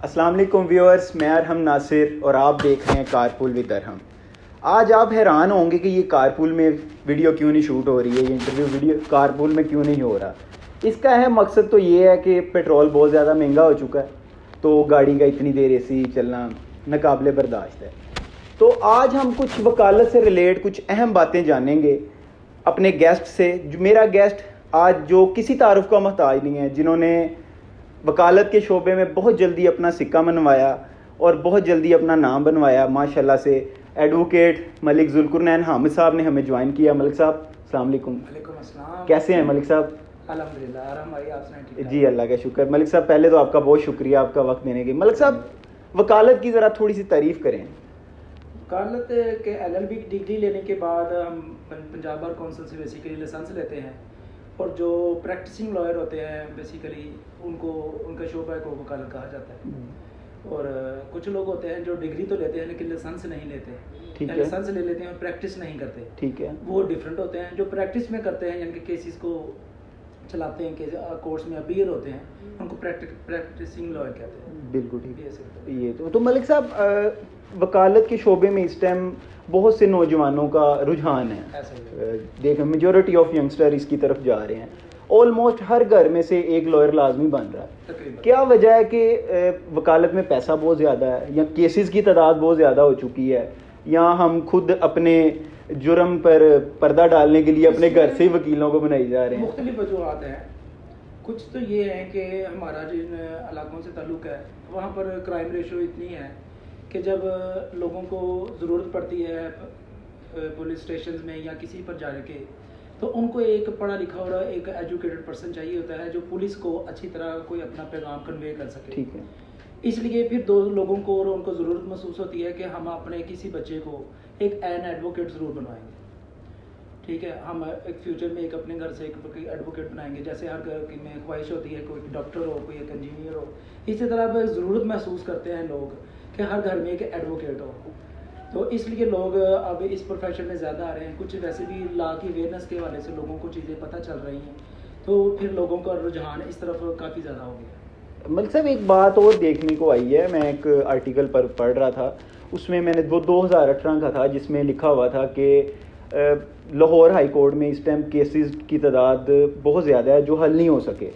अस्सलाम वालेकुम व्यूअर्स, मैं अरहम नासिर और आप देख रहे हैं कारपूल विद अरहम। आज आप हैरान होंगे कि ये कारपूल में वीडियो क्यों नहीं शूट हो रही है, ये इंटरव्यू वीडियो कारपूल में क्यों नहीं हो रहा। इसका है मकसद तो ये है कि पेट्रोल बहुत ज़्यादा महंगा हो चुका है, तो गाड़ी का इतनी देर एसी चलना नाकाबिले बर्दाश्त है। तो आज हम कुछ वकालत से रिलेट कुछ अहम बातें जानेंगे अपने गेस्ट से। जो मेरा गेस्ट आज जो किसी तारुफ का मोहताज नहीं है, जिन्होंने वकालत के शोबे में बहुत जल्दी अपना सिक्का मनवाया और बहुत जल्दी अपना नाम बनवाया माशाल्लाह से, एडवोकेट मलिक जुल्कुरनैन हामिद साहब ने हमें ज्वाइन किया। मलिक साहब अस्सलाम वालेकुम। वालेकुम अस्सलाम। कैसे हैं मलिक साहब? अल्हम्दुलिल्लाह। आराम भाई, आप सुनाइए? ठीक जी अल्लाह का शुक्र। मलिक साहब पहले तो आपका बहुत शुक्रिया आपका वक्त देने के। मलिक साहब वकालत की ज़रा थोड़ी सी तारीफ़ करें। वकालत के LLB की डिग्री लेने के बाद हम पंजाब बार काउंसिल से बेसिकली लाइसेंस लेते हैं, और जो प्रैक्टिसिंग लॉयर होते हैं बेसिकली उनको उनका शोबा को वकालत कहा जाता है। और कुछ लोग होते हैं जो डिग्री तो लेते हैं लेकिन लाइसेंस नहीं लेते, ठीक है। लाइसेंस ले लेते हैं और प्रैक्टिस नहीं करते, ठीक है। वो डिफरेंट होते हैं। जो प्रैक्टिस में करते हैं यानी कि केसेस को चलाते हैं, केस कोर्ट्स में अपीयर होते हैं, उनको प्रैक्टिसिंग लॉयर कहते हैं। बिल्कुल ठीक। ये तो मलिक साहब वकालत के शोबे में इस टाइम बहुत से नौजवानों का रुझान है, देख मेजॉरिटी ऑफ यंगस्टर इसकी तरफ जा रहे हैं। ऑलमोस्ट हर घर में से एक लॉयर लाजमी बन रहा है। क्या वजह है कि वकालत में पैसा बहुत ज़्यादा है, या केसेस की तादाद बहुत ज़्यादा हो चुकी है, या हम खुद अपने जुर्म पर पर्दा डालने के लिए अपने घर से ही वकीलों को बनाई जा रहे हैं? मुख्तलिफ वजूहत हैं। कुछ तो ये है कि हमारा जिन इलाकों से ताल्लुक़ है वहाँ पर क्राइम रेशो इतनी है कि जब लोगों को ज़रूरत पड़ती है पुलिस स्टेशन में या किसी पर जाने के, तो उनको एक पढ़ा लिखा और एक एजुकेटेड पर्सन चाहिए होता है जो पुलिस को अच्छी तरह कोई अपना पैगाम कन्वे कर सके। ठीक है। इसलिए फिर दो लोगों को और उनको ज़रूरत महसूस होती है कि हम अपने किसी बच्चे को एक एन एडवोकेट ज़रूर बनवाएंगे। ठीक है, हम एक फ्यूचर में एक अपने घर से एक एडवोकेट बनाएंगे, जैसे हर घर की में ख्वाहिश होती है कोई डॉक्टर हो, कोई एक इंजीनियर हो। इसी तरह अब ज़रूरत महसूस करते हैं लोग कि हर घर में एक एडवोकेट हो, तो इसलिए लोग अब इस प्रोफेशन में ज़्यादा आ रहे हैं। कुछ वैसे भी लॉ की अवेयरनेस के हवाले से लोगों को चीज़ें पता चल रही हैं, तो फिर लोगों का रुझान इस तरफ काफ़ी ज़्यादा हो गया। मलिक साहब एक बात और देखने को आई है, मैं एक आर्टिकल पर पढ़ रहा था, उसमें मैंने 2018 का था, जिसमें लिखा हुआ था कि लाहौर हाई कोर्ट में इस टाइम केसेस की तादाद बहुत ज़्यादा है जो हल नहीं हो सके,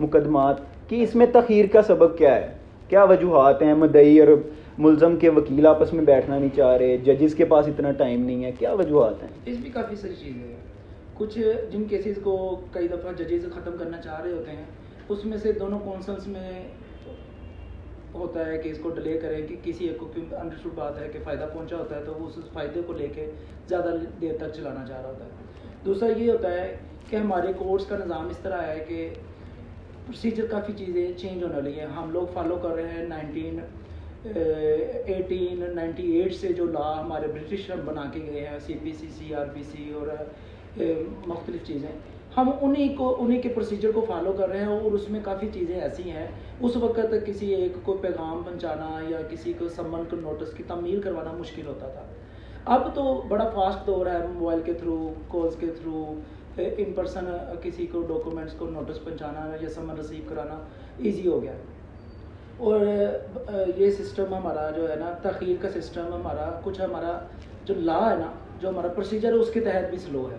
मुकदमात की। इसमें तखीर का सबब क्या है, क्या वजूहात हैं? मुद्दई और मुलज़म के वकील आपस में बैठना नहीं चाह रहे, जजेस के पास इतना टाइम नहीं है, क्या वजूहात हैं? इसमें काफ़ी सारी चीज़ें हैं। कुछ जिन केसेस को कई दफ़ा जजेस ख़त्म करना चाह रहे होते हैं, उसमें से दोनों कौंसल्स में होता है कि इसको डिले करें, कि किसी एक को क्योंकि अंडरस्टूड बात है कि फ़ायदा पहुंचा होता है तो वो उस फ़ायदे को लेके ज़्यादा देर तक चलाना चाह रहा होता है। दूसरा ये होता है कि हमारे कोर्ट्स का निज़ाम इस तरह है कि प्रोसीजर काफ़ी चीज़ें चेंज होने लगी हैं। हम लोग फॉलो कर रहे हैं 1898 से जो लॉ हमारे ब्रिटिश बना के गए हैं, CPC, CRPC और मुख्तलिफ चीज़ें, हम उन्हीं के प्रोसीजर को फॉलो कर रहे हैं। और उसमें काफ़ी चीज़ें ऐसी हैं, उस वक्त किसी एक को पैगाम पहुंचाना या किसी को सम्मन को नोटिस की तमील करवाना मुश्किल होता था। अब तो बड़ा फास्ट दौर है, मोबाइल के थ्रू, कॉल्स के थ्रू, इन पर्सन किसी को डॉक्यूमेंट्स को नोटिस पहुंचाना या सम्मन रिसीव कराना ईजी हो गया। और ये सिस्टम हमारा जो है ना, तखीर का सिस्टम हमारा जो लॉ है ना, जो हमारा प्रोसीजर है उसके तहत भी स्लो है।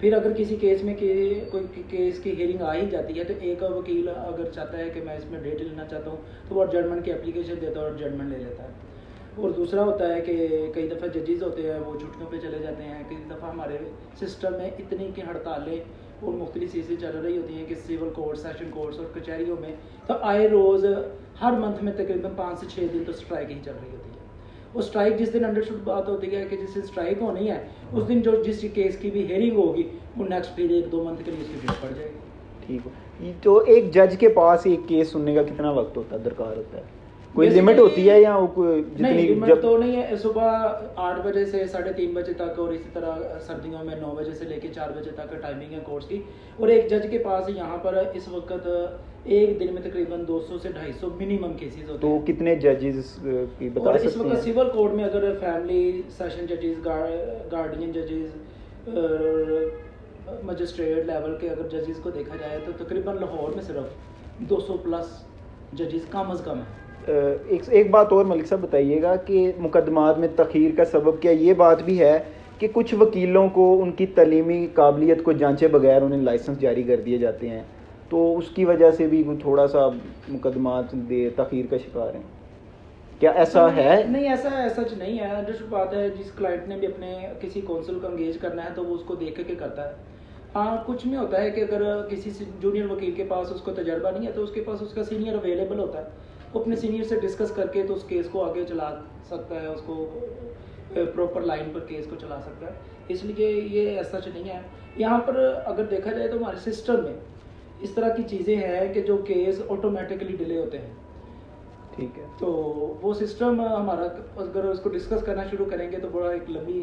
फिर अगर किसी केस में कोई केस की हियरिंग आ ही जाती है, तो एक वकील अगर चाहता है कि मैं इसमें डेट लेना चाहता हूँ, तो वो एडजर्नमेंट की एप्लीकेशन देता है और एडजर्नमेंट ले लेता है। और दूसरा होता है कि कई दफ़ा जजेस होते हैं वो छुट्टियों पे चले जाते हैं। कई दफ़ा हमारे सिस्टम में इतनी की हड़तालें और मुख्तलिफ चीज़ें चल रही होती हैं कि सिविल कोर्ट, सेशन कोर्ट्स और कचहरियों में तो आए रोज़ हर मंथ में तकरीबन 5 से 6 दिन तो स्ट्राइक ही चल रही होती है। वो स्ट्राइक जिस दिन अंडरस्टूड बात होती है कि जिस दिन स्ट्राइक होनी है, उस दिन जो जिस केस की भी हेयरिंग होगी वो नेक्स्ट फिर 1-2 मंथ के लिए उसकी डेट पड़ जाएगी। ठीक है। तो एक जज के पास एक केस सुनने का कितना वक्त होता है, दरकार होता है? कोई लिमिट होती है या वो नहीं, लिमिट तो नहीं है। सुबह 8 बजे से 3:30 बजे तक, और इसी तरह सर्दियों में 9 बजे से लेकर 4 बजे तक टाइमिंग है कोर्स की। और एक जज के पास यहाँ पर इस वक्त एक दिन में तकरीबन 200 से 250 मिनिमम केसेस होते हैं। तो कितने जजेस की बता सकते हैं? इस वक्त सिविल कोर्ट में अगर फैमिली, सेशन जजेस, गार्डियन जजेस, मजिस्ट्रेट लेवल के अगर जजेस को देखा जाए तो तकरीबन लाहौर में सिर्फ 200 प्लस जजेस कम अज़ कम है। एक बात और मलिक साहब बताइएगा कि मुकदमात में तखीर का सबब क्या ये बात भी है कि कुछ वकीलों को उनकी तलीमी काबिलियत को जांचे बगैर उन्हें लाइसेंस जारी कर दिए जाते हैं, तो उसकी वजह से भी थोड़ा सा मुकदमात तखीर का शिकार हैं? क्या ऐसा है? नहीं, ऐसा सच नहीं है। जो बात है, जिस क्लाइंट ने भी अपने किसी कौंसल को एंगेज करना है तो वो उसको देख के करता है। हाँ, कुछ में होता है कि अगर किसी जूनियर वकील के पास उसको तजर्बा नहीं है तो उसके पास उसका सीनियर अवेलेबल होता है, वो अपने सीनियर से डिस्कस करके तो उस केस को आगे चला सकता है, उसको प्रॉपर लाइन पर केस को चला सकता है। इसलिए ये ऐसा सच नहीं है। यहाँ पर अगर देखा जाए तो हमारे सिस्टम में इस तरह की चीज़ें हैं कि जो केस ऑटोमेटिकली डिले होते हैं। ठीक है, तो वो सिस्टम हमारा अगर उसको डिस्कस करना शुरू करेंगे तो बड़ा एक लंबी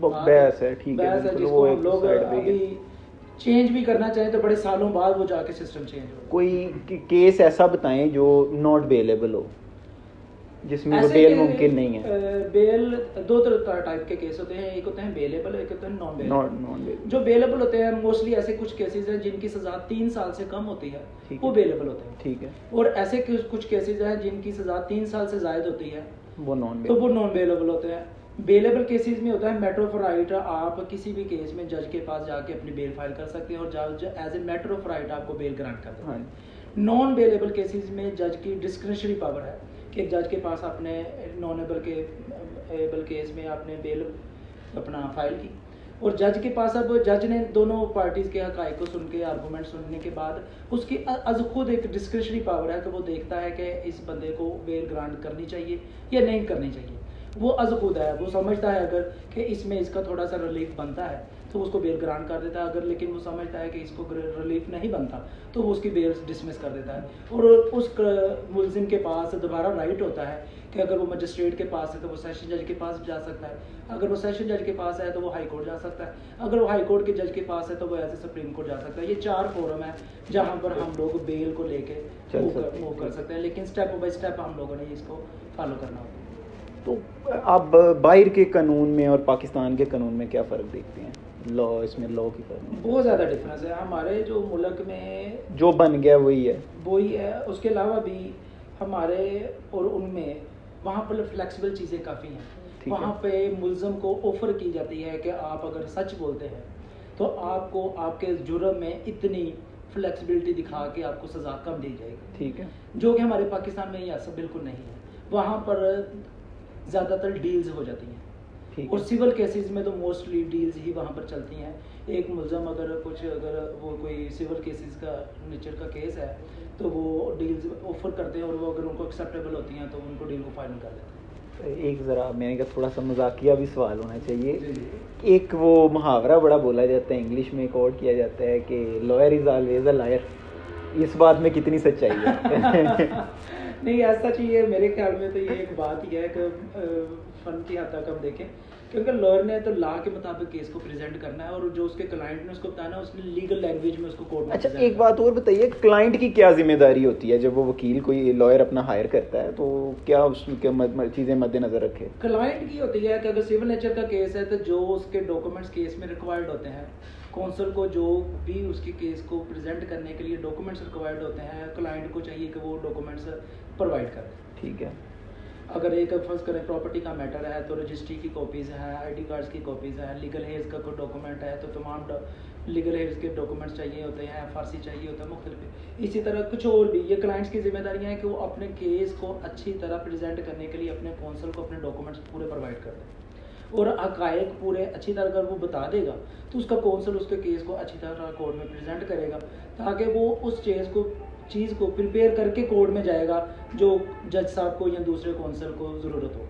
बहस है। ठीक है, बहस है जिसको हम लोग अभी चेंज भी करना चाहें तो बड़े सालों बाद वो जाके सिस्टम चेंज हो। कोई केस ऐसा बताएं जो नॉट बेलेबल हो, जिसमें वो बेल मुमकिन नहीं है? बेल दो टाइप के केस होते हैं, एक होते हैं बेलेबल, एक होते हैं नॉन बेलेबल। जो बेलेबल होते हैं मोस्टली ऐसे कुछ केसेस हैं जिनकी सजा 3 साल से कम होती है, वो बेलेबल होते हैं। ठीक है। और ऐसे कुछ केसेस हैं जिनकी सजा 3 साल से ज्यादा होती है, वो नॉन बेलेबल होते हैं। बेलेबल केसेस में होता है मैटर ऑफ राइट, आप किसी भी केस में जज के पास जाके अपनी बेल फाइल कर सकते हैं और जज as a matter of right आपको बेल ग्रांट कर देता है। नॉन बेलेबल केसेस में जज की डिस्क्रिशनरी पावर है कि एक जज के पास आपने नॉन एबल केस में आपने बेल अपना फाइल की और जज के पास अब जज ने दोनों पार्टीज के हकाइक को सुन के आर्गूमेंट सुनने के बाद उसकी अज खुद एक डिस्क्रिशनरी पावर है कि वो देखता है कि इस बंदे को बेल ग्रांट करनी चाहिए या नहीं करनी चाहिए। वो अज खुद है, वो समझता है अगर कि इसमें इसका थोड़ा सा रिलीफ बनता है तो उसको बेल ग्रांट कर देता है, अगर लेकिन वो समझता है कि इसको रिलीफ नहीं बनता तो वो उसकी बेल डिसमिस कर देता है। और उस मुलजिम के पास दोबारा राइट होता है कि अगर वो मजिस्ट्रेट के पास है तो वो सेशन जज के पास जा सकता है, अगर वो सेशन जज के पास है तो वो हाई कोर्ट जा सकता है, अगर वो हाई कोर्ट के जज के पास है तो वो एज ए सुप्रीम कोर्ट जा सकता है। ये 4 फोरम है जहाँ पर हम लोग बेल को लेके मूव कर सकते हैं, लेकिन स्टेप बाई स्टेप हम लोगों ने इसको फॉलो करना होगा। तो आप बाहर के कानून में और पाकिस्तान के कानून में क्या फ़र्क देखते हैं? लॉ, इसमें लॉ की फर्क बहुत ज़्यादा डिफरेंस है। हमारे जो मुल्क में जो बन गया वही है, उसके अलावा भी हमारे और उनमें वहाँ पर फ्लेक्सिबल चीज़ें काफ़ी हैं। वहाँ पे मुल्ज़म को ऑफ़र की जाती है कि आप अगर सच बोलते हैं तो आपको आपके जुर्म में इतनी फ्लेक्सिबिलिटी दिखा के आपको सज़ा कम दी जाएगी। ठीक है, जो कि हमारे पाकिस्तान में ये ऐसा बिल्कुल नहीं है। वहाँ पर ज़्यादातर डील्स हो जाती हैं और सिविल केसेस में तो मोस्टली डील्स ही वहाँ पर चलती हैं। एक मुल्ज़म अगर वो कोई सिविल केसेस का नेचर का केस है तो वो डील्स ऑफर करते हैं और वो अगर उनको एक्सेप्टेबल होती हैं तो उनको डील को फाइनल कर देते हैं। एक ज़रा मैंने कहा थोड़ा सा मजाकिया भी सवाल होना चाहिए। एक वो मुहावरा बड़ा बोला जाता है, इंग्लिश में कोट किया जाता है कि lawyer is always a liar. इस बात में कितनी सच्चाई है? नहीं, ऐसा चाहिए मेरे ख्याल में तो ये एक बात ही है कि फन की हद तक हम देखें, क्योंकि लॉयर ने तो लॉ के मुताबिक केस को प्रेजेंट करना है और जो उसके क्लाइंट ने उसको बताना है उसने लीगल लैंग्वेज में उसको कोर्ट में। अच्छा, एक बात और बताइए, क्लाइंट की क्या जिम्मेदारी होती है जब वो वकील कोई लॉयर अपना हायर करता है, तो क्या उसके चीज़ें मद्देनजर रखे? क्लाइंट की होती है कि अगर सिविल नेचर का केस है तो जो उसके डॉक्यूमेंट्स केस में रिक्वायर्ड होते हैं, कौंसल को जो भी उसके केस को प्रेजेंट करने के लिए डॉक्यूमेंट्स रिक्वायर्ड होते हैं, क्लाइंट को चाहिए कि वो डॉक्यूमेंट्स प्रोवाइड करें। ठीक है। अगर एक फर्ज करें प्रॉपर्टी का मैटर है तो रजिस्ट्री की कॉपीज़ हैं, आईडी कार्ड्स की कॉपीज़ हैं, लीगल हेयर्स का कोई डॉक्यूमेंट है तो तमाम लीगल हेयर्स के डॉक्यूमेंट्स चाहिए होते हैं, फारसी चाहिए होता है मुख्तलिफ। इसी तरह कुछ और भी ये क्लाइंट्स की जिम्मेदारियाँ हैं कि वो अपने केस को अच्छी तरह प्रेजेंट करने के लिए अपने कौंसल को अपने डॉक्यूमेंट्स पूरे प्रोवाइड कर दें और हकायक पूरे अच्छी तरह अगर वो बता देगा तो उसका कौंसल उसके केस को अच्छी तरह कोर्ट में प्रेजेंट करेगा ताकि वो उस चीज़ को प्रिपेयर करके कोर्ट में जाएगा जो जज साहब को या दूसरे कौंसल को ज़रूरत हो।